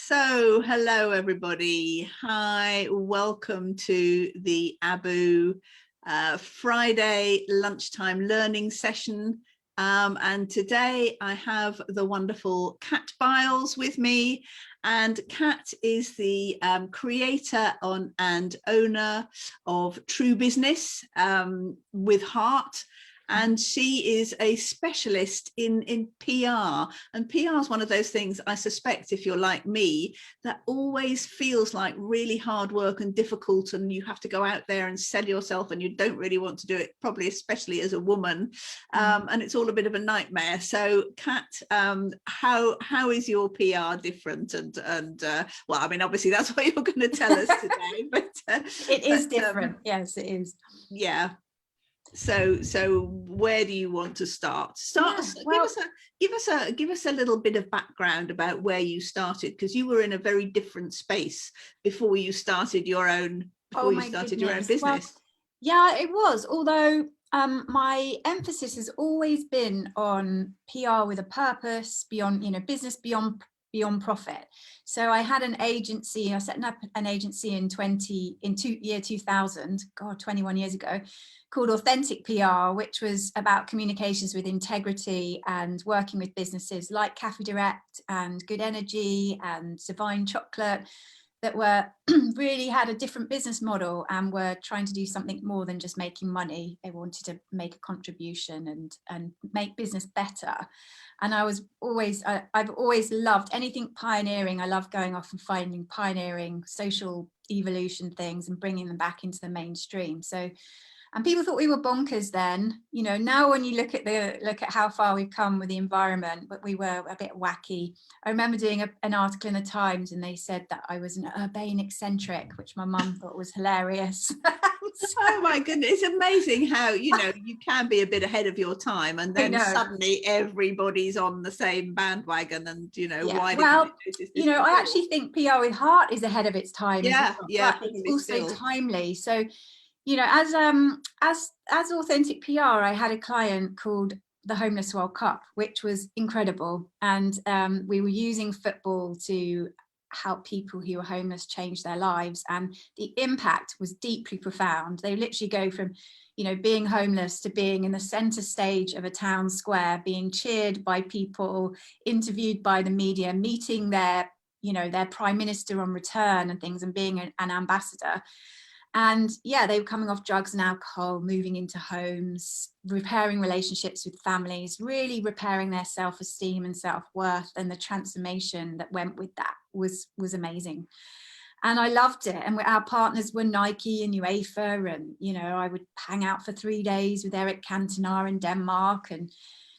So, hello everybody. Hi, welcome to the ABOO Friday lunchtime learning session. And today I have the wonderful KAT BYLES with me. And KAT is the creator and owner of True Business with Heart. And she is a specialist in PR, and PR is one of those things, I suspect, if you're like me, that always feels like really hard work and difficult, and you have to go out there and sell yourself, and you don't really want to do it, probably especially as a woman, and it's all a bit of a nightmare. So KAT, how is your PR different? And well, I mean, obviously that's what you're going to tell us today, but it is different. Yes, it is. Yeah. So where do you want to start? Well, give us a little bit of background about where you started, because you were in a very different space before you started your own business. Well, yeah, it was, although my emphasis has always been on PR with a purpose, beyond, business beyond profit. So I had an agency. I set up an agency in 2000, God, 21 years ago, called Authentic PR, which was about communications with integrity and working with businesses like Cafe Direct and Good Energy and Divine Chocolate that were really had a different business model and were trying to do something more than just making money. They wanted to make a contribution and make business better. And I've always loved anything pioneering. I love going off and finding pioneering social evolution things and bringing them back into the mainstream. So, and people thought we were bonkers then. Now when you look at how far we've come with the environment, but we were a bit wacky. I remember doing an article in the Times, and they said that I was an urbane eccentric, which my mum thought was hilarious. Oh my goodness, it's amazing how you can be a bit ahead of your time, and then suddenly everybody's on the same bandwagon, and why? Well, I actually think PR with Heart is ahead of its time. Yeah, but it's also timely. So, as Authentic PR, I had a client called the Homeless World Cup, which was incredible, and we were using football to help people who were homeless change their lives, and the impact was deeply profound. They literally go from being homeless to being in the center stage of a town square, being cheered by people, interviewed by the media, meeting their prime minister on return and things, and being an ambassador. And yeah, they were coming off drugs and alcohol, moving into homes, repairing relationships with families, really repairing their self-esteem and self-worth, and the transformation that went with that was amazing. And I loved it. And our partners were Nike and UEFA, and I would hang out for 3 days with Eric Cantona in Denmark, and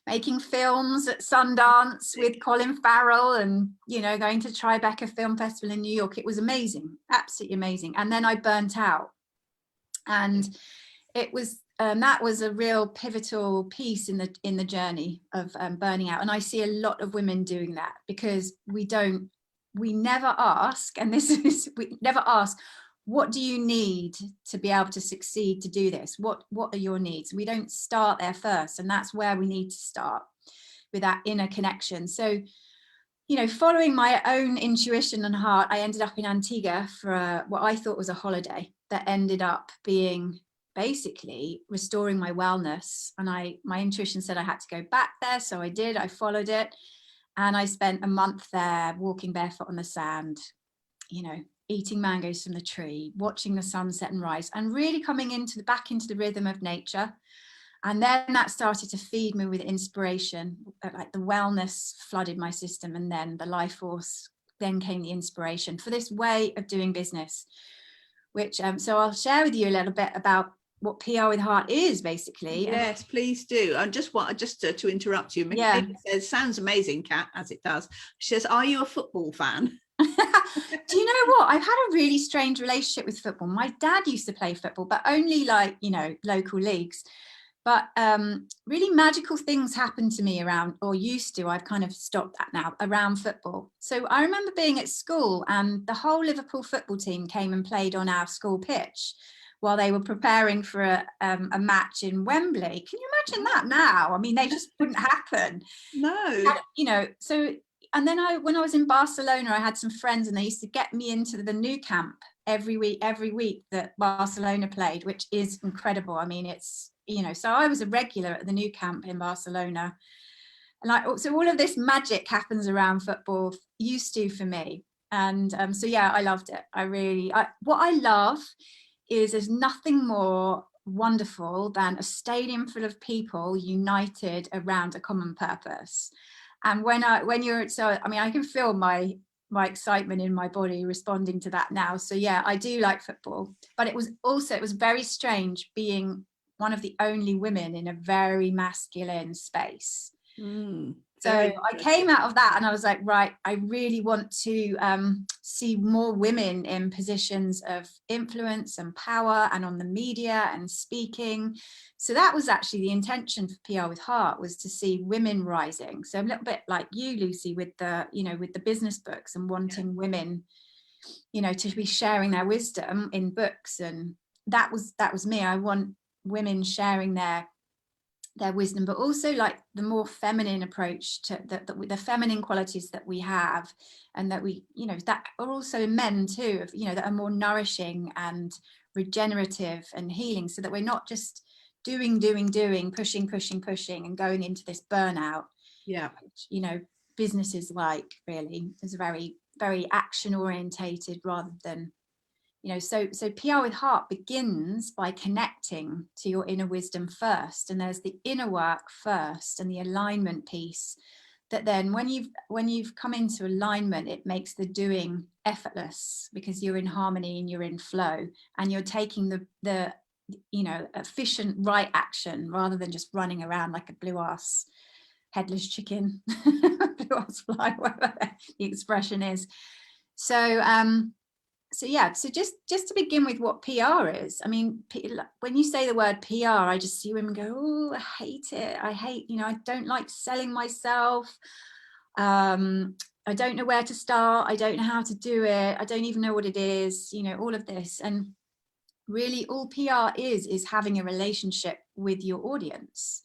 making films at Sundance with Colin Farrell, and going to Tribeca Film Festival in New York. It was amazing, absolutely amazing. And then I burnt out, and it was that was a real pivotal piece in the journey of burning out. And I see a lot of women doing that, because we never ask, and we never ask, what do you need to be able to succeed to do this? What are your needs? We don't start there first, and that's where we need to start, with that inner connection. So, following my own intuition and heart, I ended up in Antigua for what I thought was a holiday that ended up being basically restoring my wellness. And my intuition said I had to go back there, so I did. I followed it, and I spent a month there walking barefoot on the sand, eating mangoes from the tree, watching the sunset and rise, and really coming back into the rhythm of nature. And then that started to feed me with inspiration, like the wellness flooded my system, and then the life force, then came the inspiration for this way of doing business, which so I'll share with you a little bit about what PR with Heart is, basically. Yes, please do. I just to interrupt you. It says, sounds amazing, KAT, as it does. She says, are you a football fan? Do you know what? I've had a really strange relationship with football. My dad used to play football, but only like, local leagues. But really magical things happened to me around, or used to, I've kind of stopped that now, around football. So I remember being at school, and the whole Liverpool football team came and played on our school pitch while they were preparing for a match in Wembley. Can you imagine that now? I mean, they just wouldn't happen. No. So and then when I was in Barcelona, I had some friends and they used to get me into the new camp every week that Barcelona played, which is incredible. I mean, it's, you know, so I was a regular at the new camp in Barcelona. And so all of this magic happens around football, used to for me. And so, yeah, I loved it. What I love is there's nothing more wonderful than a stadium full of people united around a common purpose. And when you're, so, I mean, I can feel my excitement in my body responding to that now. So yeah, I do like football, but it was very strange being one of the only women in a very masculine space. So I came out of that and I was like, right, I really want to see more women in positions of influence and power and on the media and speaking. So that was actually the intention for PR with Heart, was to see women rising. So a little bit like you, Lucy, with the, you know, with the business books and wanting women, you know, to be sharing their wisdom in books. And that was me. I want women sharing their wisdom, but also like the more feminine approach to the feminine qualities that we have, and that we, you know, that are also in men too, you know, that are more nourishing and regenerative and healing, so that we're not just doing, pushing and going into this burnout. Yeah, which, you know, businesses like really is very, very action orientated rather than, you know, so PR with Heart begins by connecting to your inner wisdom first, and there's the inner work first and the alignment piece, that then when you've come into alignment, it makes the doing effortless, because you're in harmony and you're in flow, and you're taking the you know, efficient right action rather than just running around like a blue ass headless chicken, blue ass fly, whatever the expression is. So yeah, so just to begin with what PR is, I mean, when you say the word PR, I just see women go, oh, I hate it. I hate, you know, I don't like selling myself. I don't know where to start. I don't know how to do it. I don't even know what it is, you know, all of this. And really all PR is having a relationship with your audience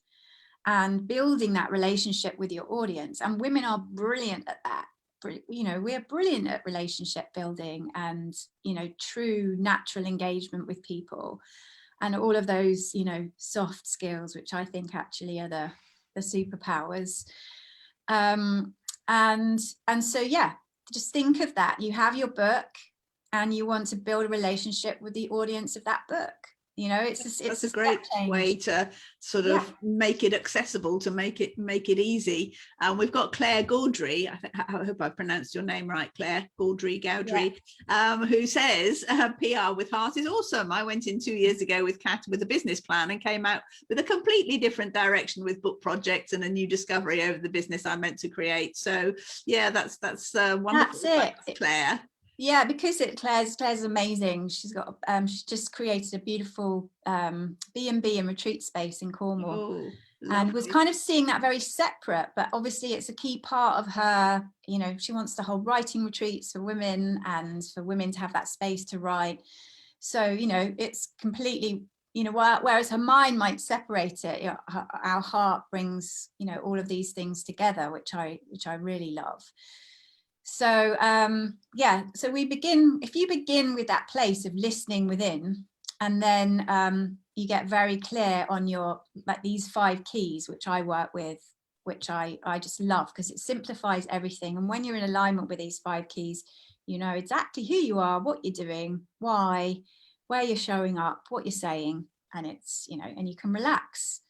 and building that relationship with your audience. And women are brilliant at that. You know, we're brilliant at relationship building and, you know, true natural engagement with people and all of those, you know, soft skills, which I think actually are the superpowers. And so, yeah, just think of that. You have your book and you want to build a relationship with the audience of that book. You know, it's a great way to sort of make it accessible, to make it easy. And we've got Claire Gaudry, I hope I pronounced your name right, Claire Gaudry, who says PR with Heart is awesome. I went in 2 years ago with KAT with a business plan and came out with a completely different direction with book projects and a new discovery over the business I meant to create. So yeah, that's wonderful. That's it, Claire. Yeah, because Claire's amazing. She's got she just created a beautiful B&B and retreat space in Cornwall, and was kind of seeing that very separate, but obviously it's a key part of her, you know, she wants to hold writing retreats for women and for women to have that space to write. So, you know, it's completely, you know, whereas her mind might separate it, you know, our heart brings, you know, all of these things together, which I really love. So yeah, so if you begin with that place of listening within, and then you get very clear on your, like these 5 keys, which I work with, which I just love, because it simplifies everything. And when you're in alignment with these 5 keys, you know exactly who you are, what you're doing, why, where you're showing up, what you're saying, and it's, you know, and you can relax.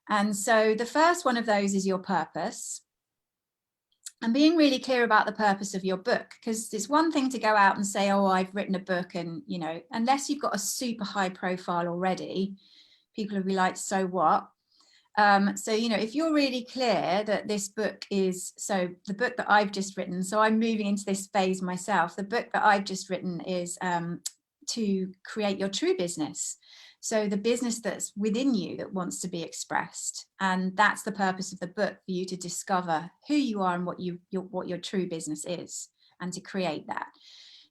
And so the first one of those is your purpose. And being really clear about the purpose of your book, because it's one thing to go out and say, oh, I've written a book, and, you know, unless you've got a super high profile already, people will be like, so what? So, you know, if you're really clear that this book is, so the book that I've just written, so I'm moving into this phase myself, the book that I've just written is to create your true business. So the business that's within you that wants to be expressed. And that's the purpose of the book, for you to discover who you are and what your true business is, and to create that.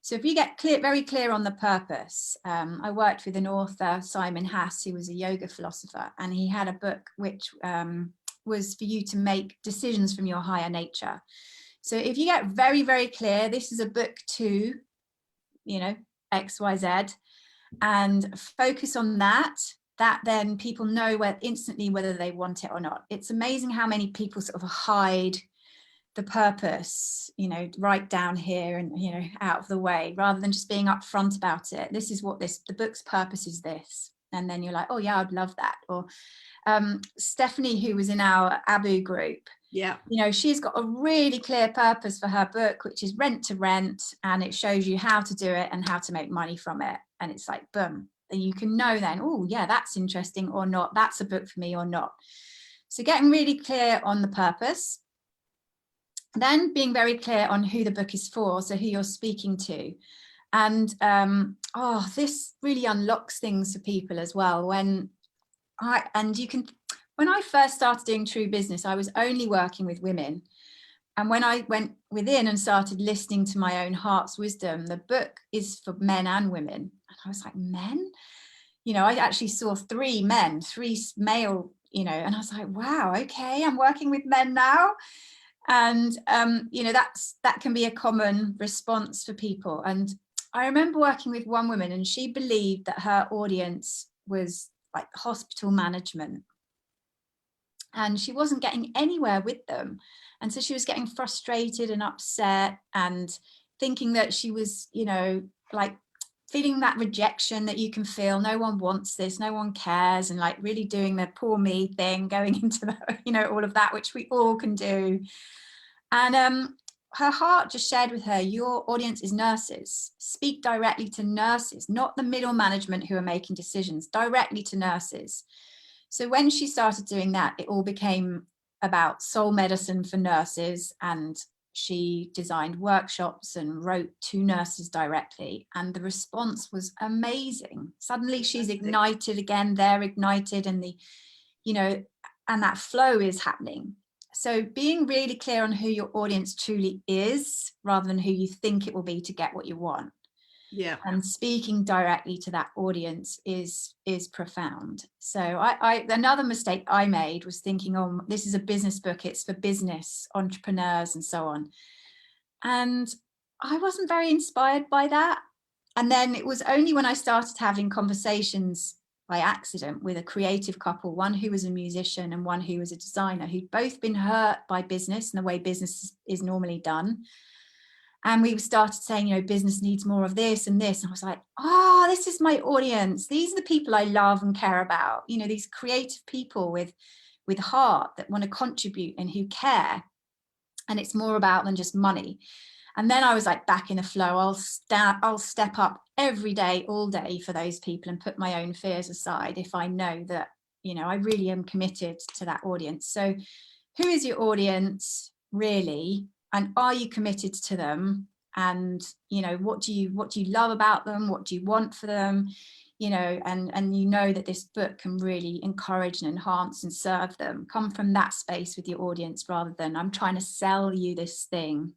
So if you get very clear on the purpose, I worked with an author, Simon Hass, who was a yoga philosopher, and he had a book which was for you to make decisions from your higher nature. So if you get very, very clear, this is a book to, you know, XYZ, and focus on that then people know instantly whether they want it or not. It's amazing how many people sort of hide the purpose, you know, right down here and, you know, out of the way, rather than just being upfront about it. This is what the book's purpose is this. And then you're like, oh yeah, I'd love that. Or Stephanie, who was in our ABOO group, yeah, you know, she's got a really clear purpose for her book, which is rent to rent, and it shows you how to do it and how to make money from it. And it's like, boom, and you can know then, oh yeah, that's interesting or not, that's a book for me or not. So getting really clear on the purpose, then being very clear on who the book is for, so who you're speaking to. And this really unlocks things for people as well. When I first started doing True Business, I was only working with women. And when I went within and started listening to my own heart's wisdom, the book is for men and women. And I was like, men? You know, I actually saw 3 men, 3 male, you know, and I was like, wow, okay, I'm working with men now. And, you know, that can be a common response for people. And I remember working with one woman, and she believed that her audience was like hospital management. And she wasn't getting anywhere with them. And so she was getting frustrated and upset and thinking that she was, you know, like feeling that rejection that you can feel. No one wants this, no one cares, and like really doing the poor me thing, going into the, you know, all of that, which we all can do. And her heart just shared with her, your audience is nurses. Speak directly to nurses, not the middle management who are making decisions, directly to nurses. So when she started doing that, it all became about soul medicine for nurses, and she designed workshops and wrote to nurses directly, and the response was amazing. Suddenly she's ignited again, they're ignited, and the, you know, and that flow is happening. So being really clear on who your audience truly is, rather than who you think it will be to get what you want. Yeah. And speaking directly to that audience is profound. So I another mistake I made was thinking, oh, this is a business book, it's for business entrepreneurs and so on. And I wasn't very inspired by that. And then it was only when I started having conversations by accident with a creative couple, one who was a musician and one who was a designer, who'd both been hurt by business and the way business is normally done. And we started saying, you know, business needs more of this and this. And I was like, oh, this is my audience. These are the people I love and care about. You know, these creative people with heart that want to contribute and who care. And it's more about than just money. And then I was like back in the flow. I'll step up every day, all day for those people and put my own fears aside if I know that, you know, I really am committed to that audience. So who is your audience really? And are you committed to them? And, you know, what do you love about them? What do you want for them? You know, and you know that this book can really encourage and enhance and serve them. Come from that space with your audience rather than I'm trying to sell you this thing,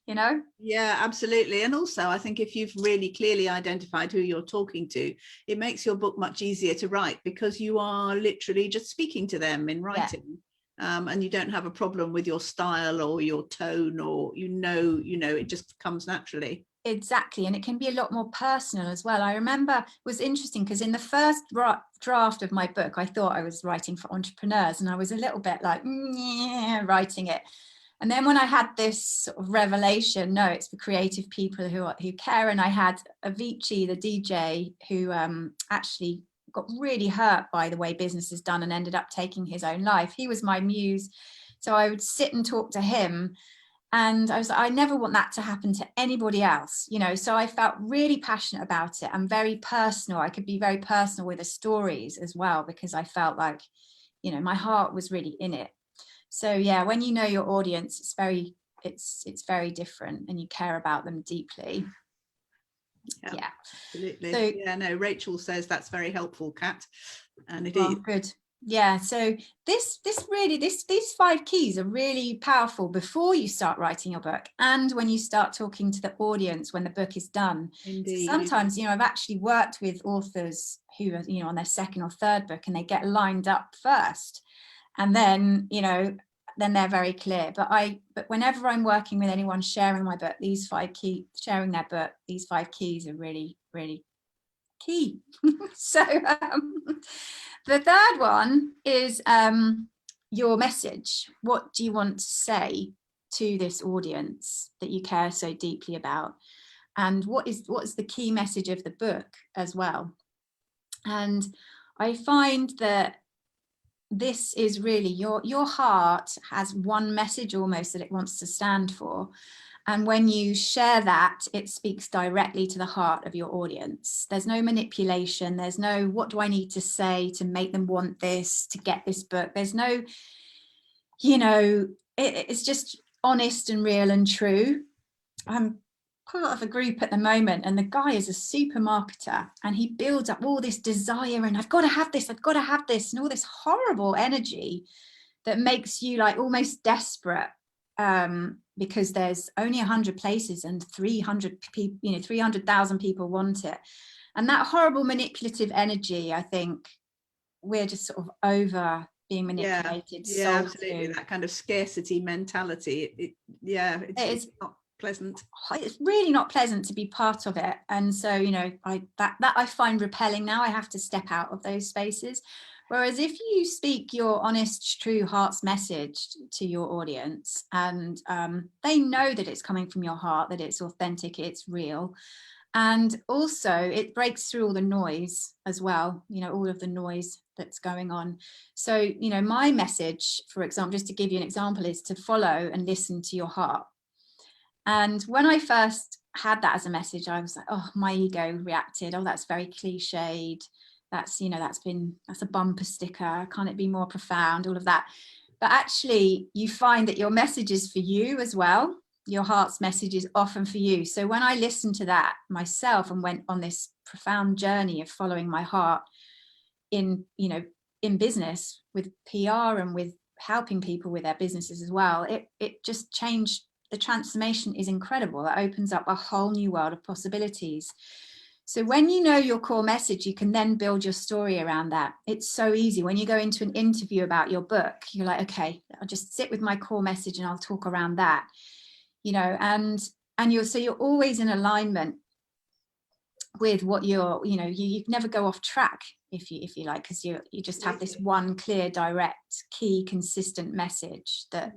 you know? Yeah, absolutely. And also, I think if you've really clearly identified who you're talking to, it makes your book much easier to write because you are literally just speaking to them in writing. Yeah. And you don't have a problem with your style or your tone, or you know, it just comes naturally. Exactly. And it can be a lot more personal as well. I remember it was interesting because in the first draft of my book, I thought I was writing for entrepreneurs, and I was a little bit like writing it. And then when I had this sort of revelation, no, it's for creative people who care. And I had Avicii, the DJ, who actually got really hurt by the way business is done and ended up taking his own life. He was my muse. So I would sit and talk to him. And I was like, I never want that to happen to anybody else, you know. So I felt really passionate about it and very personal. I could be very personal with the stories as well, because I felt like, you know, my heart was really in it. So yeah, when you know your audience, it's very different, and you care about them deeply. Yeah, absolutely. So, yeah, no, Rachel says that's very helpful, Kat, and it is good. Yeah, so these 5 keys are really powerful before you start writing your book and when you start talking to the audience when the book is done. Indeed. So sometimes, you know, I've actually worked with authors who are, you know, on their second or third book, and they get lined up first, and then, you know, then they're very clear. But whenever I'm working with anyone sharing my book, these 5 keys are really, really key. So the third one is your message. What do you want to say to this audience that you care so deeply about? And what's the key message of the book as well? And I find that this is really your heart has one message almost that it wants to stand for. And when you share that, it speaks directly to the heart of your audience. There's no manipulation. There's no, what do I need to say to make them want this, to get this book? There's no, it's just honest and real and true. I'm part of a group at the moment, and the guy is a super marketer, and he builds up all this desire and I've got to have this, and all this horrible energy that makes you like almost desperate, because there's only 100 places and 300 people, 300,000 people want it. And that horrible manipulative energy, I think we're just sort of over being manipulated. Yeah, absolutely. That kind of scarcity mentality. It's not pleasant. It's really not pleasant to be part of it. And so, I find repelling now. I have to step out of those spaces. Whereas if you speak your honest, true heart's message to your audience, and they know that it's coming from your heart, that it's authentic, it's real. And also it breaks through all the noise as well, all of the noise that's going on. So, my message, for example, just to give you an example, is to follow and listen to your heart. And when I first had that as a message, I was like, oh, my ego reacted. Oh, that's very cliched. That's a bumper sticker. Can't it be more profound? All of that. But actually, you find that your message is for you as well. Your heart's message is often for you. So when I listened to that myself and went on this profound journey of following my heart in business with PR and with helping people with their businesses as well, it just changed. The transformation is incredible. It opens up a whole new world of possibilities. So when you know your core message, you can then build your story around that. It's so easy. When you go into an interview about your book, you're like, okay, I'll just sit with my core message and I'll talk around that, and you're always in alignment with what you never go off track if you like, because you just have this one clear, direct, key, consistent message that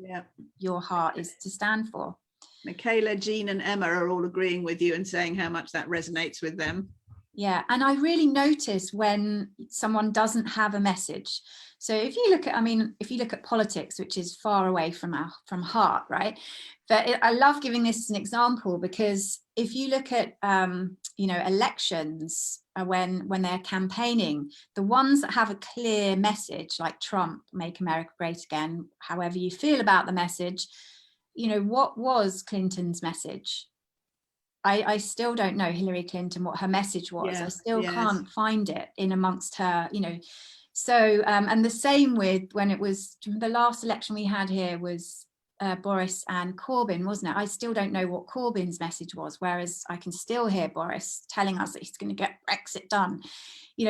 your heart is to stand for. Michaela, Jean and Emma are all agreeing with you and saying how much that resonates with them. Yeah, and I really notice when someone doesn't have a message. So if you look at politics, which is far away from heart, right? But I love giving this as an example, because if you look at elections, when they're campaigning, the ones that have a clear message, like Trump, Make America Great Again, however you feel about the message, what was Clinton's message? I still don't know, Hillary Clinton, what her message was. I still can't find it in amongst her, So, and the same with when it was the last election we had here was Boris and Corbyn, wasn't it? I still don't know what Corbyn's message was, whereas I can still hear Boris telling us that he's going to get Brexit done.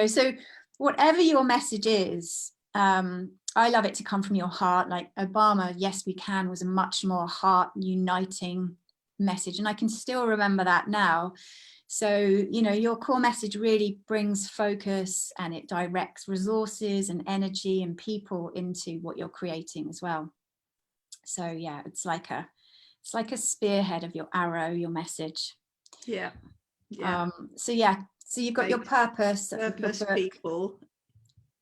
So whatever your message is, I love it to come from your heart. Like Obama, Yes We Can was a much more heart uniting message, and I can still remember that now. So your core message really brings focus, and it directs resources and energy and people into what you're creating as well. So yeah, it's like a spearhead of your arrow, your message. So you've got your purpose, people.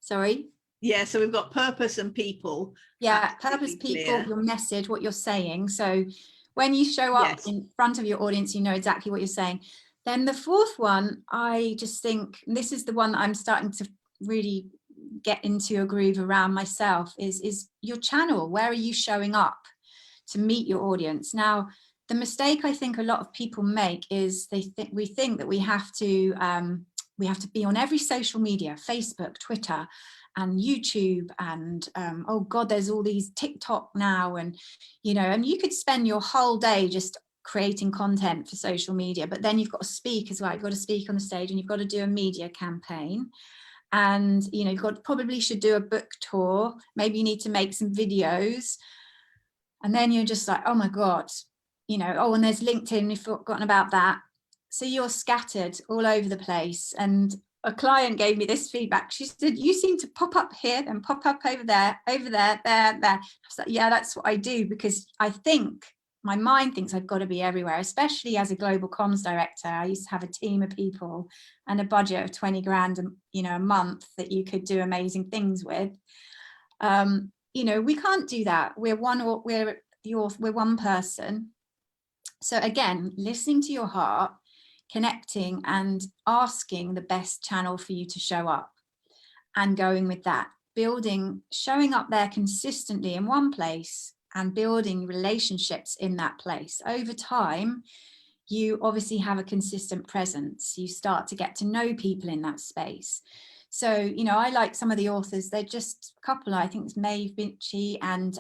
Sorry. Yeah, so we've got purpose and people. Yeah, purpose, people, your message, what you're saying. So when you show up in front of your audience, you know exactly what you're saying. Then the fourth one, I just think, this is the one that I'm starting to really get into a groove around myself, is your channel. Where are you showing up to meet your audience? Now, the mistake I think a lot of people make is we think that we have to be on every social media, Facebook, Twitter, and YouTube, and oh God, there's all these TikTok now, and and you could spend your whole day just creating content for social media, but then you've got to speak as well. You've got to speak on the stage, and you've got to do a media campaign, and probably should do a book tour. Maybe you need to make some videos, And then you're just like, oh my God, you know, oh, and there's LinkedIn, we've forgotten about that. So you're scattered all over the place. And a client gave me this feedback. She said, you seem to pop up here and pop up over there, there. I was like, yeah, that's what I do, because I think my mind thinks I've got to be everywhere, especially as a global comms director. I used to have a team of people and a budget of 20 grand, you know, a month that you could do amazing things with. You know, we can't do that. We're one person. So again, listening to your heart, connecting and asking the best channel for you to show up, and going with that, showing up there consistently in one place and building relationships in that place. Over time, you obviously have a consistent presence. You start to get to know people in that space. So, you know, I like some of the authors, they're just a couple, I think it's Maeve Binchy and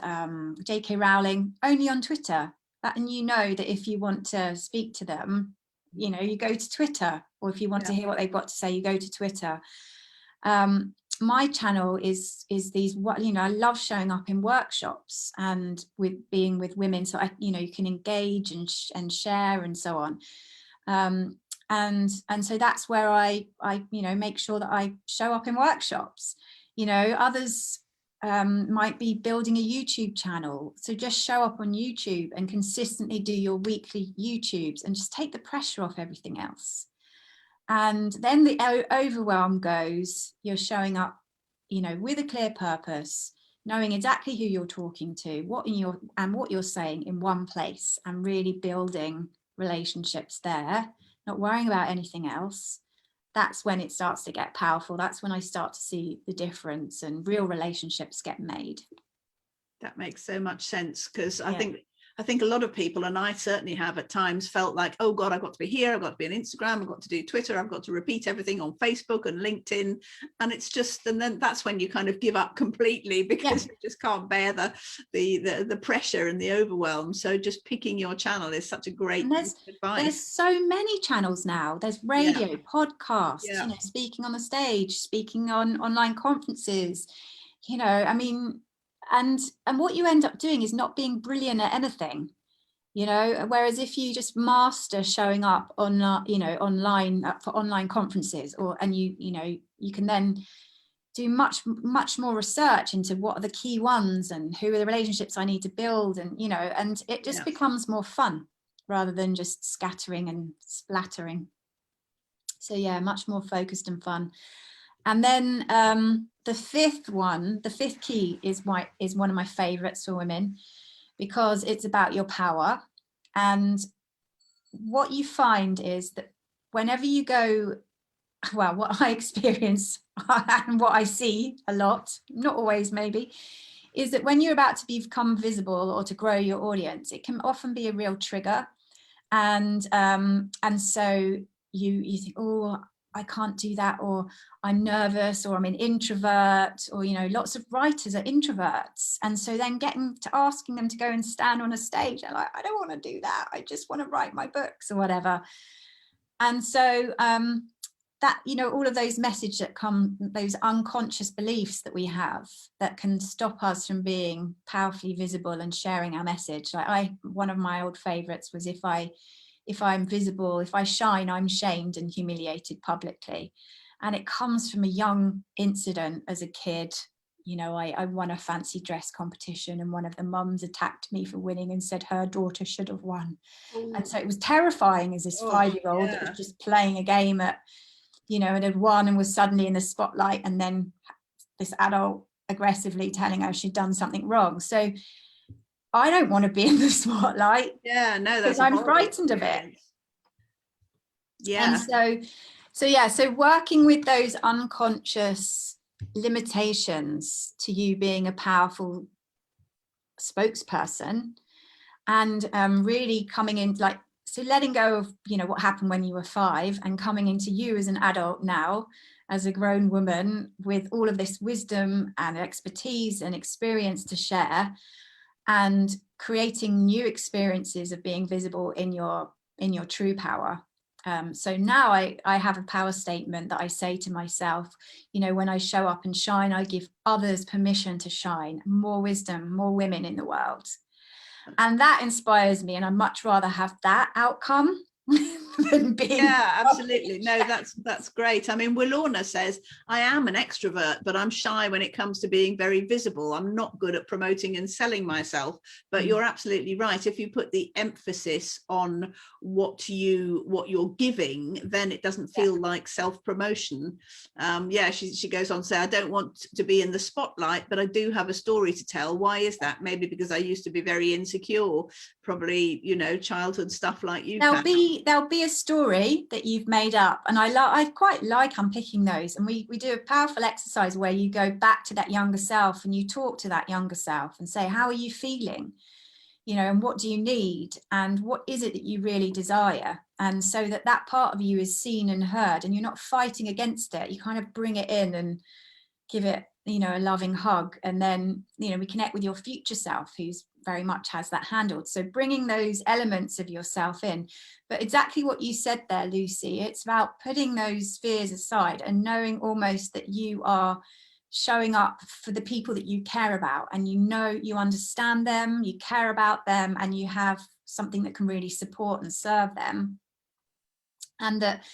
J.K. Rowling, only on Twitter. And you know that if you want to speak to them, you know, you go to Twitter, or if you want to hear what they've got to say, you go to Twitter. My channel is these, you know, I love showing up in workshops and being with women, so you know, you can engage and share and so on. And so that's where I you know, make sure that I show up in workshops. You know, others might be building a YouTube channel, so just show up on YouTube and consistently do your weekly YouTubes and just take the pressure off everything else. And then the overwhelm goes, you're showing up, you know, with a clear purpose, knowing exactly who you're talking to, what you're saying in one place, and really building relationships there, not worrying about anything else. That's when it starts to get powerful. That's when I start to see the difference and real relationships get made. That makes so much sense, because I think a lot of people, and I certainly have at times, felt like, oh God, I've got to be here, I've got to be on Instagram, I've got to do Twitter, I've got to repeat everything on Facebook and LinkedIn. And it's just, and then that's when you kind of give up completely, because you just can't bear the pressure and the overwhelm. So just picking your channel is such a great advice. There's so many channels now. There's radio, podcasts, you know, speaking on the stage, speaking on online conferences, you know, I mean, and what you end up doing is not being brilliant at anything, you know, whereas if you just master showing up on you know, online for online conferences, and you know, you can then do much more research into what are the key ones and who are the relationships I need to build, and you know, and it just becomes more fun rather than just scattering and splattering. So yeah, much more focused and fun. And then the fifth key is one of my favorites for women, because it's about your power. And what you find is that whenever you go, well, what I experience and what I see a lot, not always maybe, is that when you're about to become visible or to grow your audience, it can often be a real trigger. And so you think, oh, I can't do that, or I'm nervous, or I'm an introvert, or, you know, lots of writers are introverts. And so then asking them to go and stand on a stage, they're like, I don't want to do that. I just want to write my books or whatever. And so that, you know, all of those messages that come, those unconscious beliefs that we have that can stop us from being powerfully visible and sharing our message. Like one of my old favorites was, if I'm visible, if I shine, I'm shamed and humiliated publicly. And it comes from a young incident as a kid. You know, I won a fancy dress competition, and one of the mums attacked me for winning and said her daughter should have won. Ooh. And so it was terrifying as this 5-year-old that was just playing a game at, you know, and had won and was suddenly in the spotlight, and then this adult aggressively telling her she'd done something wrong. So I don't want to be in the spotlight. Yeah, no, that's, because I'm frightened of it. Yeah. And so working with those unconscious limitations to you being a powerful spokesperson, and really coming in, like, so letting go of, you know, what happened when you were 5, and coming into you as an adult now, as a grown woman with all of this wisdom and expertise and experience to share, and creating new experiences of being visible in your true power. So now I have a power statement that I say to myself, you know, when I show up and shine, I give others permission to shine, more wisdom, more women in the world. And that inspires me, and I'd much rather have that outcome than being. Yeah, absolutely. No, that's great. I mean, Willorna says, I am an extrovert, but I'm shy when it comes to being very visible. I'm not good at promoting and selling myself. But you're absolutely right. If you put the emphasis on what you're giving, then it doesn't feel like self-promotion. Yeah, she goes on to say, I don't want to be in the spotlight, but I do have a story to tell. Why is that? Maybe because I used to be very insecure, probably, you know, childhood stuff like you. There'll be a story that you've made up, and I quite like unpicking those, and we do a powerful exercise where you go back to that younger self and you talk to that younger self and say, how are you feeling, you know, and what do you need, and what is it that you really desire, and so that part of you is seen and heard, and you're not fighting against it. You kind of bring it in and give it, you know, a loving hug, and then, you know, we connect with your future self, who's very much has that handled. So bringing those elements of yourself in. But exactly what you said there, Lucy, it's about putting those fears aside and knowing almost that you are showing up for the people that you care about, and you know, you understand them, you care about them, and you have something that can really support and serve them. And that,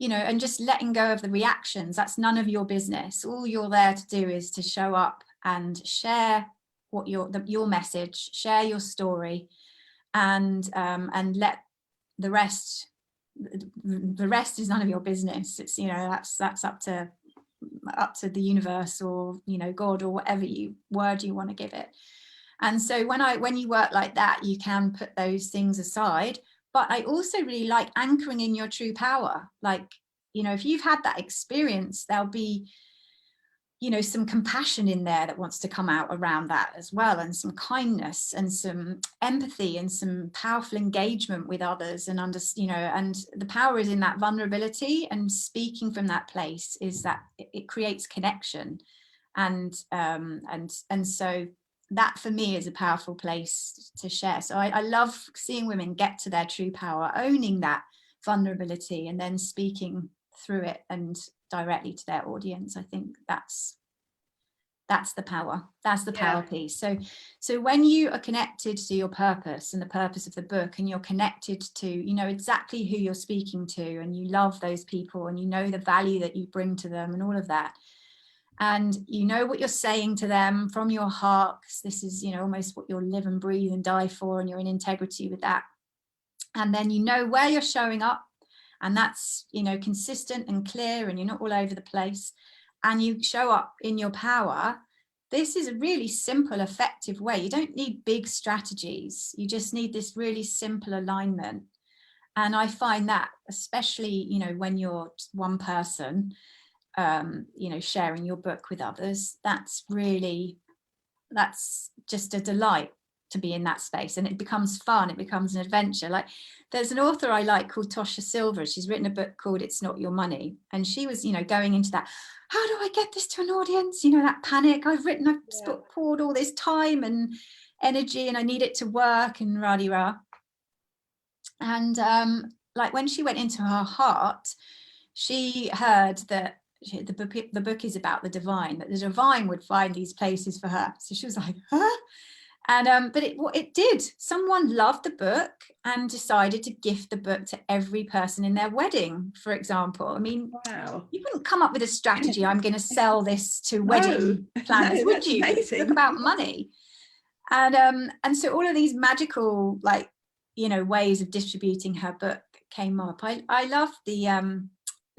you know, and just letting go of the reactions, that's none of your business. All you're there to do is to show up and share what your message, share your story, and let the rest is none of your business. It's, you know, that's up to the universe, or, you know, God, or whatever word you want to give it. And so when you work like that, you can put those things aside. But I also really like anchoring in your true power. Like, you know, if you've had that experience, there'll be, you know, some compassion in there that wants to come out around that as well, and some kindness and some empathy and some powerful engagement with others, and you know, and the power is in that vulnerability, and speaking from that place is that it creates connection, and so that for me is a powerful place to share. So I love seeing women get to their true power, owning that vulnerability, and then speaking through it and directly to their audience. I think that's the power. That's the power piece. So when you are connected to your purpose and the purpose of the book, and you're connected to, you know, exactly who you're speaking to, and you love those people, and you know the value that you bring to them and all of that, and you know what you're saying to them from your heart, because this is, you know, almost what you'll live and breathe and die for, and you're in integrity with that. And then you know where you're showing up, and that's, you know, consistent and clear, and you're not all over the place, and you show up in your power. This is a really simple, effective way. You don't need big strategies. You just need this really simple alignment. And I find that, especially, you know, when you're one person, you know, sharing your book with others, that's just a delight to be in that space, and it becomes fun, it becomes an adventure. Like, there's an author I like called Tosha Silver. She's written a book called It's Not Your Money, and she was, you know, going into that, how do I get this to an audience, you know, that panic. I've poured all this time and energy, and I need it to work, and rah-de-rah. And like, when she went into her heart, she heard that the book is about the divine, that the divine would find these places for her. So she was like, huh? And but it did. Someone loved the book and decided to gift the book to every person in their wedding, for example. I mean, wow. You wouldn't come up with a strategy, I'm going to sell this to wedding planners, would you? It's about money. And so all of these magical, like, you know, ways of distributing her book came up. I love the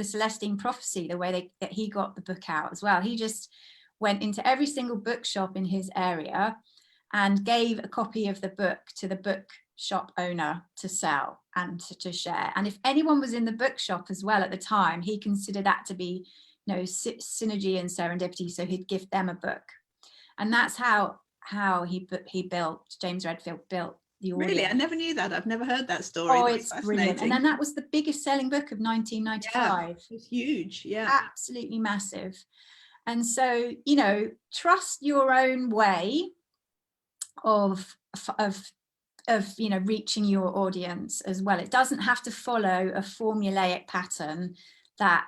Celestine Prophecy, the way that he got the book out as well. He just went into every single bookshop in his area and gave a copy of the book to the bookshop owner to sell and to share. And if anyone was in the bookshop as well at the time, he considered that to be, you know, synergy and serendipity. So he'd give them a book. And that's how James Redfield built the audience. Really? I never knew that. I've never heard that story. Oh, it's brilliant. And then that was the biggest selling book of 1995. Yeah, it's huge. Yeah. Absolutely massive. And so, you know, trust your own way of you know, reaching your audience as well. It doesn't have to follow a formulaic pattern that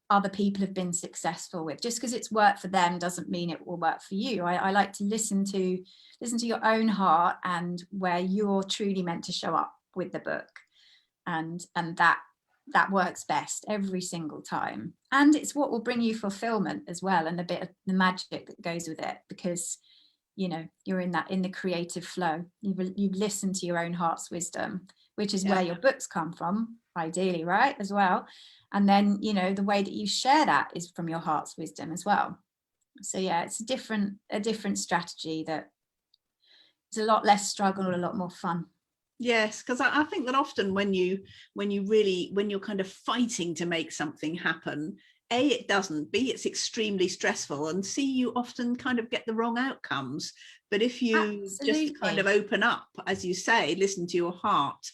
other people have been successful with. Just because it's worked for them doesn't mean it will work for you. I like to listen to your own heart and where you're truly meant to show up with the book, and that works best every single time. And it's what will bring you fulfillment as well, and a bit of the magic that goes with it, because you know you're in the creative flow. You've listened to your own heart's wisdom, which is where your books come from, ideally, right, as well. And then, you know, the way that you share that is from your heart's wisdom as well. So yeah, it's a different strategy that is a lot less struggle, a lot more fun. Yes, because I think that often when you're kind of fighting to make something happen, A, it doesn't, B, it's extremely stressful, and C, you often kind of get the wrong outcomes. But if you just kind of open up, as you say, listen to your heart,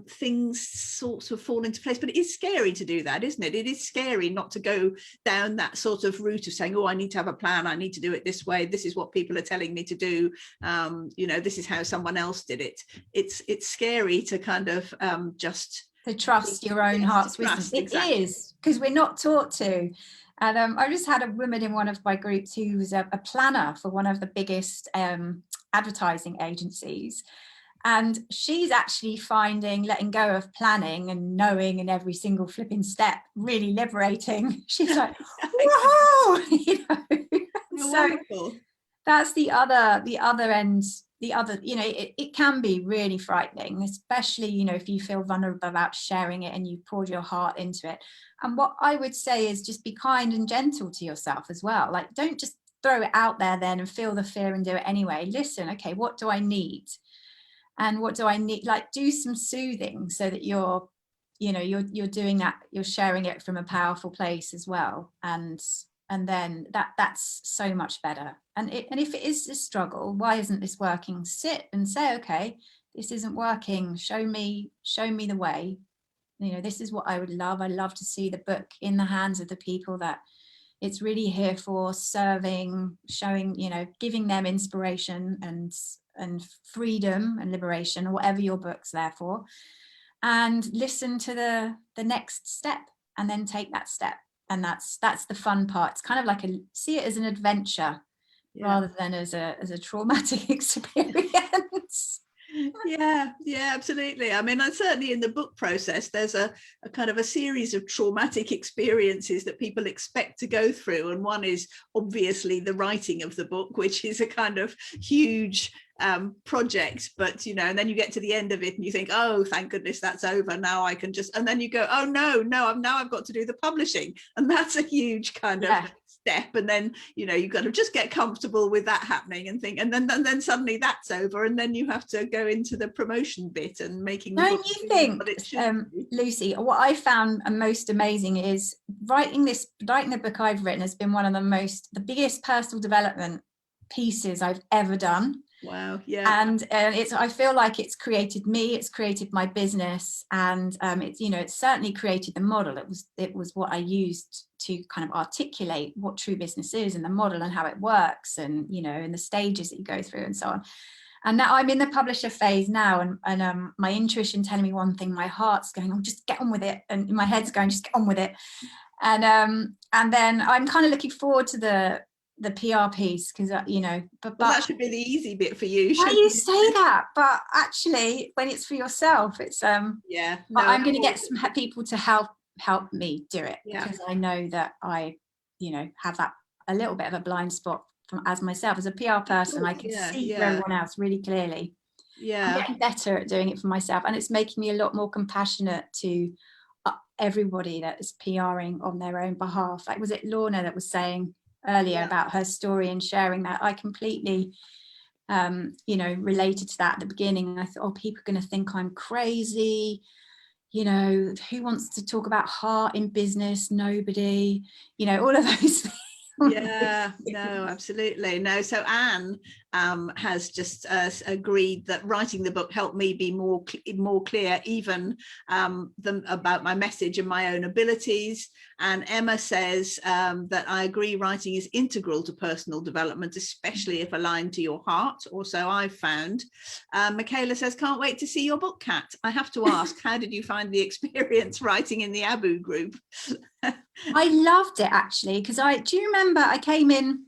things sort of fall into place. But it is scary to do that, isn't it? It is scary not to go down that sort of route of saying, oh, I need to have a plan, I need to do it this way, this is what people are telling me to do, you know, this is how someone else did it. It's scary to kind of just to trust your own heart's wisdom. It is, because we're not taught to. And I just had a woman in one of my groups who was a planner for one of the biggest advertising agencies. And she's actually finding letting go of planning and knowing in every single flipping step really liberating. She's like, whoa, you know. So wonderful. That's the other end. You know, it can be really frightening, especially, you know, if you feel vulnerable about sharing it and you poured your heart into it. And what I would say is just be kind and gentle to yourself as well. Like, don't just throw it out there then and feel the fear and do it anyway. Listen, okay, what do I need? And what do I need? Like, do some soothing so that you're doing that, you're sharing it from a powerful place as well. And then that's so much better. And if it is a struggle, why isn't this working? Sit and say, okay, this isn't working. Show me the way. You know, this is what I would love. I love to see the book in the hands of the people that it's really here for, serving, showing, you know, giving them inspiration and freedom and liberation, or whatever your book's there for. And listen to the next step, and then take that step. And that's the fun part. It's kind of like see it as an adventure rather than as a traumatic experience. Yeah, absolutely. I mean, certainly in the book process, there's a kind of a series of traumatic experiences that people expect to go through. And one is obviously the writing of the book, which is a kind of huge project, but you know, and then you get to the end of it and you think, oh, thank goodness that's over, now I can just, and then you go, oh no, I've got to do the publishing, and that's a huge kind of step. And then, you know, you've got to just get comfortable with that happening and think, and then suddenly that's over, and then you have to go into the promotion bit and making the book. Don't you think, Lucy, what I found most amazing is writing the book I've written has been one of the biggest personal development pieces I've ever done. Wow. Yeah. And I feel like it's created me, it's created my business, and it's, you know, it's certainly created the model. It was what I used to kind of articulate what true business is, and the model and how it works, and, you know, and the stages that you go through and so on. And now I'm in the publisher phase now, and my intuition telling me one thing, my heart's going, oh, just get on with it, and my head's going, just get on with it. And then I'm kind of looking forward to the PR piece, because you know, but that should be the easy bit for you. Why you say that? But actually, when it's for yourself, it's I'm going to get some people to help me do it, because I know that I, you know, have that a little bit of a blind spot as myself as a PR person. I can see for everyone else really clearly. I'm getting better at doing it for myself, and it's making me a lot more compassionate to everybody that is PRing on their own behalf. Like, was it Lorna that was saying earlier about her story and sharing that? I completely you know, related to that at the beginning. I thought, oh, people are going to think I'm crazy, you know, who wants to talk about heart in business? Nobody, you know, all of those things. Yeah, no, absolutely. No, so Anne has just agreed that writing the book helped me be more clear even about my message and my own abilities. And Emma says that I agree, writing is integral to personal development, especially if aligned to your heart, or so I've found. Michaela says, can't wait to see your book, Kat. I have to ask, how did you find the experience writing in the ABOO group? I loved it, actually, because do you remember I came in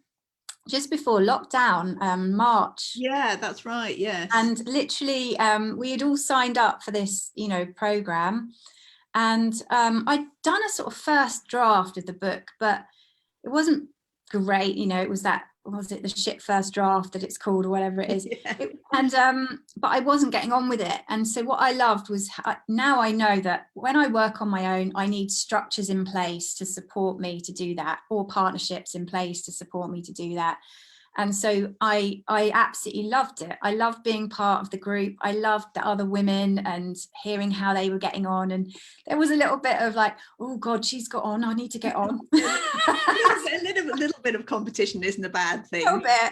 just before lockdown, March. Yeah, that's right. Yes. And literally we had all signed up for this, program, and I'd done a sort of first draft of the book, but it wasn't great. It was the shit first draft that it's called, or whatever it is. Yeah. But I wasn't getting on with it. And so what I loved was, now I know that when I work on my own, I need structures in place to support me to do that, or partnerships in place to support me to do that. And so I absolutely loved it. I loved being part of the group. I loved the other women and hearing how they were getting on. And there was a little bit of like, oh God, she's got on, I need to get on. A little bit of competition isn't a bad thing. A little bit,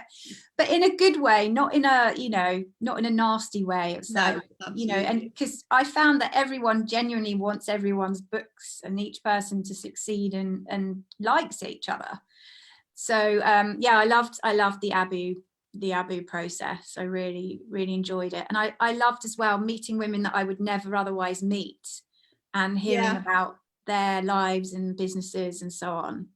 but in a good way, not in a, not in a nasty way. It's like, and because I found that everyone genuinely wants everyone's books and each person to succeed and likes each other. So yeah, I loved the ABOO process. I really enjoyed it, and I loved as well meeting women that I would never otherwise meet, and hearing about their lives and businesses and so on.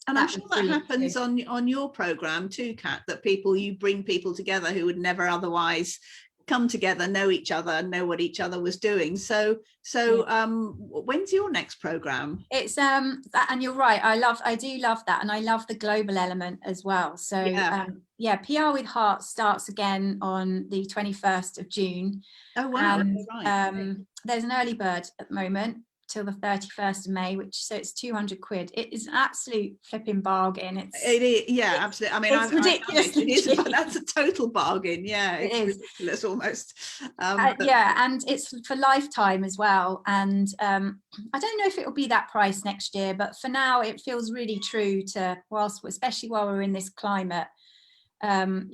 And I'm sure that happens on your program too, Kat, that you bring people together who would never otherwise come together, know each other, know what each other was doing. So when's your next program? It's and you're right, I do love that, and I love the global element as well. So yeah, PR with Heart starts again on the 21st of June. Oh wow. And right. There's an early bird at the moment till the 31st of May, so it's 200 quid. It is an absolute flipping bargain. It is, yeah, absolutely. I mean, it's ridiculous. It is, but that's a total bargain. Yeah, it's ridiculous almost. Yeah, and it's for lifetime as well. And I don't know if it will be that price next year, but for now it feels really true to, especially while we're in this climate. And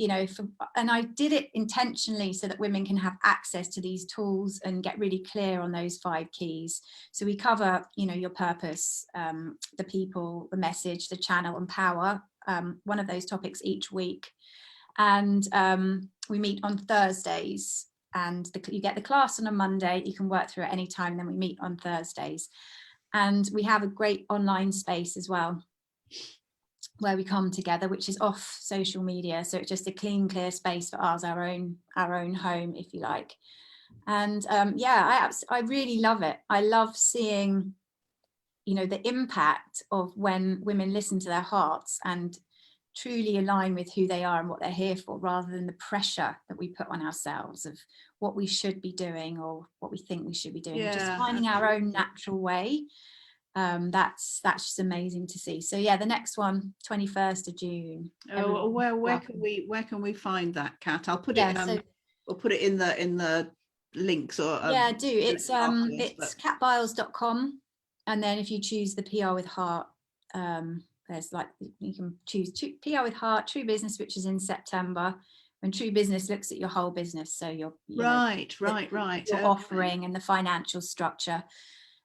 I did it intentionally so that women can have access to these tools and get really clear on those 5 keys. So we cover, your purpose, the people, the message, the channel, and power, one of those topics each week. And we meet on Thursdays, and you get the class on a Monday. You can work through at any time, and then we meet on Thursdays. And we have a great online space as well, where we come together, which is off social media, so it's just a clean, clear space for us, our own home, if you like. And yeah, I really love it. I love seeing, the impact of when women listen to their hearts and truly align with who they are and what they're here for, rather than the pressure that we put on ourselves of what we should be doing or what we think we should be doing. Just finding our own natural way. That's just amazing to see. So yeah, the next one, 21st of June. Oh, well, where can we find that, Kat? I'll put it we'll put it in the links, or yeah, do. It's katbyles.com, and then if you choose the PR with Heart, there's you can choose PR with Heart, True Business, which is in September, when True Business looks at your whole business, so your offering and the financial structure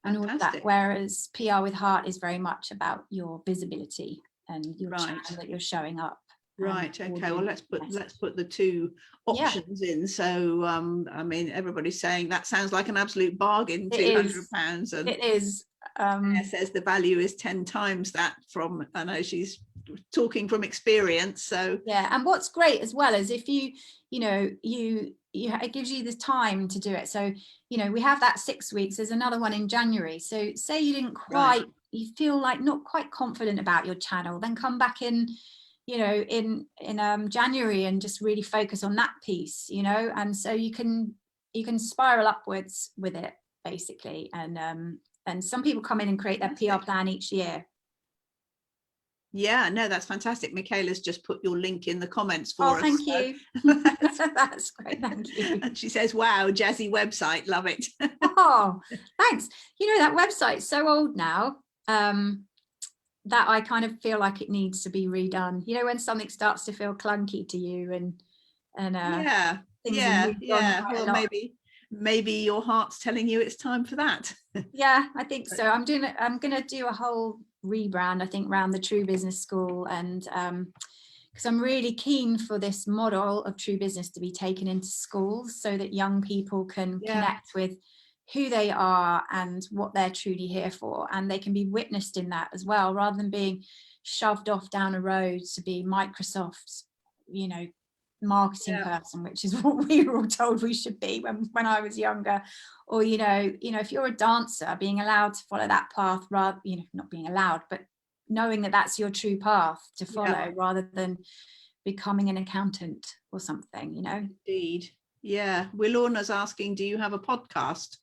and all of that, whereas PR with Heart is very much about your visibility and your channel that you're showing up. Right. Okay. Well, let's put the 2 options in. So I mean, everybody's saying that sounds like an absolute bargain. £200, and it is. It says the value is 10 times that. From, I know she's talking from experience. So yeah, and what's great as well is if you it gives you the time to do it. So we have that 6 weeks. There's another one in January. So say you didn't quite, you feel like not quite confident about your channel, then come back in January and just really focus on that piece, and so you can spiral upwards with it, basically. And some people come in and create their PR plan each year. Yeah, no, that's fantastic. Michaela's just put your link in the comments for us. Thank you. That's great, thank you. And she says, wow, jazzy website, love it. Oh, thanks. That website's so old now. that I kind of feel like it needs to be redone. You know, when something starts to feel clunky to you, and things have moved on quite well, a lot. maybe your heart's telling you it's time for that. Yeah, I think so. I'm gonna do a whole rebrand, I think, around the True Business School, and because I'm really keen for this model of true business to be taken into schools so that young people can connect with who they are and what they're truly here for, and they can be witnessed in that as well, rather than being shoved off down a road to be Microsoft's, you know, marketing person, which is what we were all told we should be when I was younger. Or you know, if you're a dancer, being allowed to follow that path, rather, you know, not being allowed, but knowing that that's your true path to follow, rather than becoming an accountant or something, you know. Indeed. Yeah. Willorna's asking, do you have a podcast?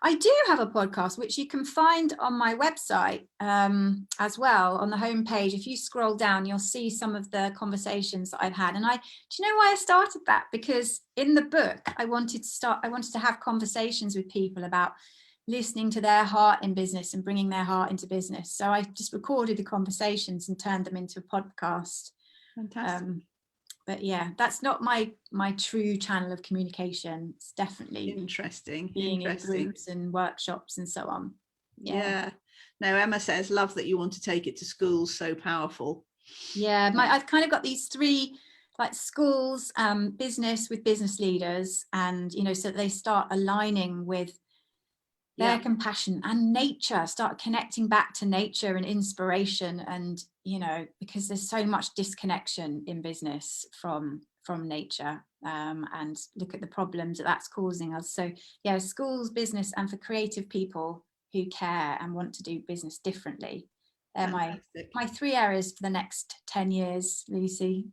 I do have a podcast, which you can find on my website as well, on the homepage. If you scroll down, you'll see some of the conversations that I've had. And do you know why I started that? Because in the book, I wanted to have conversations with people about listening to their heart in business and bringing their heart into business. So I just recorded the conversations and turned them into a podcast. Fantastic. But yeah, that's not my true channel of communication. It's definitely interesting being in groups and workshops and so on. No, Emma says, love that you want to take it to schools, so powerful. I've kind of got these three, like, schools, business with business leaders, and you know, so they start aligning with their compassion and nature, start connecting back to nature and inspiration. And you know, because there's so much disconnection in business from nature, and look at the problems that's causing us. So yeah, schools, business, and for creative people who care and want to do business differently. They're my three areas for the next 10 years, Lucy.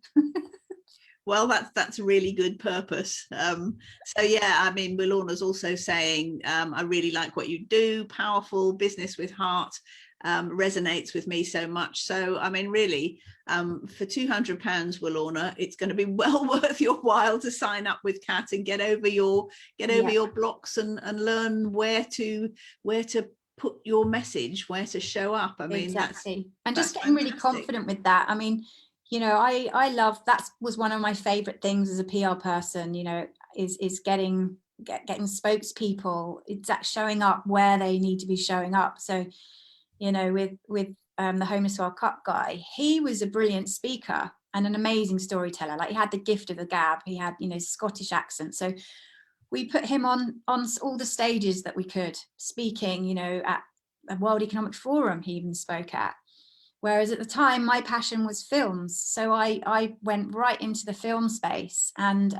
Well, that's a really good purpose. So yeah, I mean, Willorna's also saying, I really like what you do. Powerful business with heart, resonates with me so much. So I mean, really, for £200, Willorna, it's going to be well worth your while to sign up with KAT and get over your blocks and learn where to put your message, where to show up. I mean, exactly. And just getting really confident with that. I mean, you know, I love, that was one of my favorite things as a PR person, you know, is getting spokespeople, it's showing up where they need to be showing up. So, you know, with the Homeless World Cup guy, he was a brilliant speaker and an amazing storyteller. Like, he had the gift of the gab, he had, you know, Scottish accent. So we put him on all the stages that we could, speaking, you know, at the World Economic Forum he even spoke at. Whereas at the time, my passion was films. So I went right into the film space and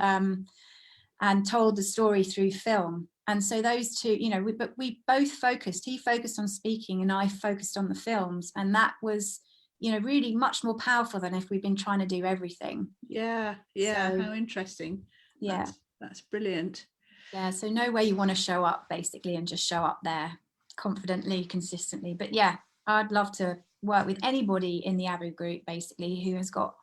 told the story through film. And so those two, you know, we both focused. He focused on speaking and I focused on the films. And that was, you know, really much more powerful than if we'd been trying to do everything. Yeah. So, how interesting. Yeah. That's brilliant. Yeah. So know where you want to show up, basically, and just show up there confidently, consistently. But yeah, I'd love to work with anybody in the ABOO group, basically, who has got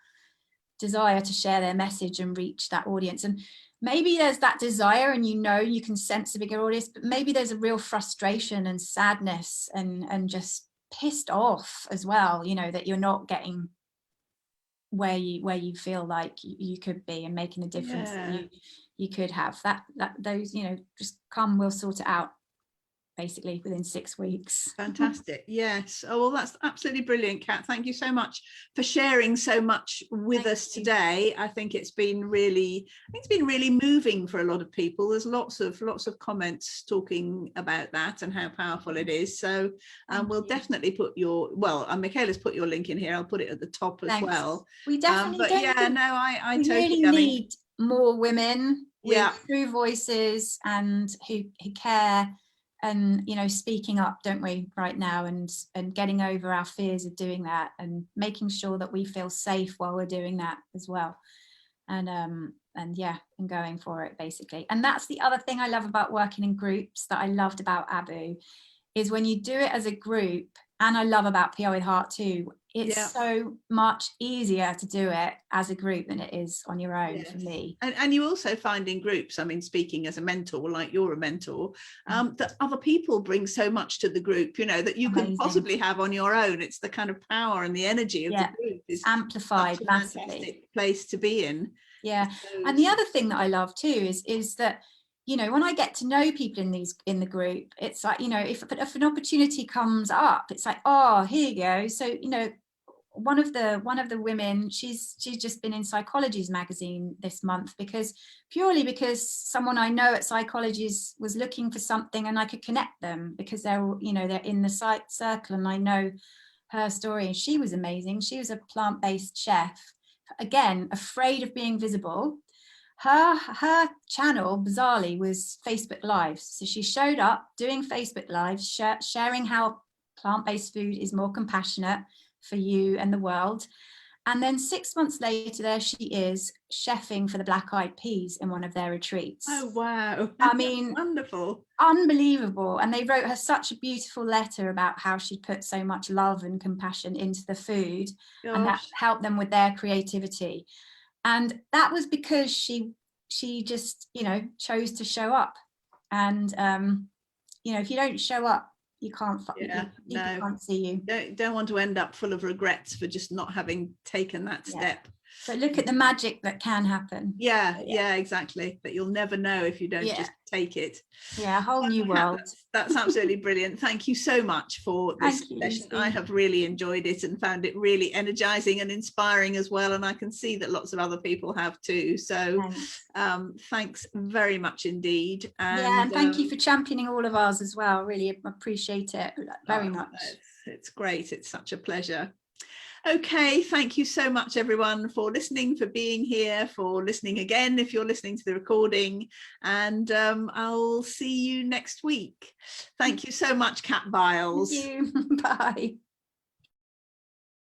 desire to share their message and reach that audience. And maybe there's that desire and, you know, you can sense a bigger audience, but maybe there's a real frustration and sadness and just pissed off as well, you know, that you're not getting where you feel like you could be and making the difference that you could have. That those, you know, just come, we'll sort it out, basically, within 6 weeks. Fantastic. Yes. Oh, well, that's absolutely brilliant, KAT. Thank you so much for sharing so much with us today. I think it's been really moving for a lot of people. There's lots of comments talking about that and how powerful it is. So we'll definitely put Michaela's put your link in here. I'll put it at the top as well. We definitely but yeah, no, I totally really need more women with true voices and who care. And, you know, speaking up, don't we, right now, and getting over our fears of doing that and making sure that we feel safe while we're doing that as well. And going for it, basically. And that's the other thing I love about working in groups, that I loved about ABOO, is when you do it as a group, and I love about PR with Heart too, It's so much easier to do it as a group than it is on your own, for me. And you also find in groups, I mean, speaking as a mentor, like you're a mentor, that other people bring so much to the group, you know, that you can possibly have on your own. It's the kind of power and the energy of the group is amplified massively. Fantastic place to be in. And the other thing that I love too is that, you know, when I get to know people in the group, it's like, you know, if an opportunity comes up, it's like, oh, here you go. So, you know, one of the women, she's just been in Psychology's magazine this month purely because someone I know at Psychology's was looking for something and I could connect them because they're in the psych circle and I know her story, and she was amazing. She was a plant-based chef, again, afraid of being visible. Her channel, bizarrely, was Facebook Lives. So she showed up doing Facebook Lives, sharing how plant-based food is more compassionate for you and the world. And then 6 months later, there she is chefing for the Black Eyed Peas in one of their retreats. Oh, wow. I mean, wonderful. Unbelievable. And they wrote her such a beautiful letter about how she put so much love and compassion into the food. Gosh. And that helped them with their creativity. And that was because she just, you know, chose to show up. And, you know, if you don't show up, you can't, people can't see you. Don't want to end up full of regrets for just not having taken that step. But look at the magic that can happen. Yeah, exactly. But you'll never know if you don't just take it. Yeah, a whole new world. That's absolutely brilliant. Thank you so much for this session. I have really enjoyed it and found it really energizing and inspiring as well. And I can see that lots of other people have too. So thanks very much indeed. And thank you for championing all of ours as well. Really appreciate it very much. It's great. It's such a pleasure. Okay, thank you so much everyone for listening, for being here, for listening again if you're listening to the recording, and I'll see you next week. Thank you so much, Kat Byles. Thank you. Bye.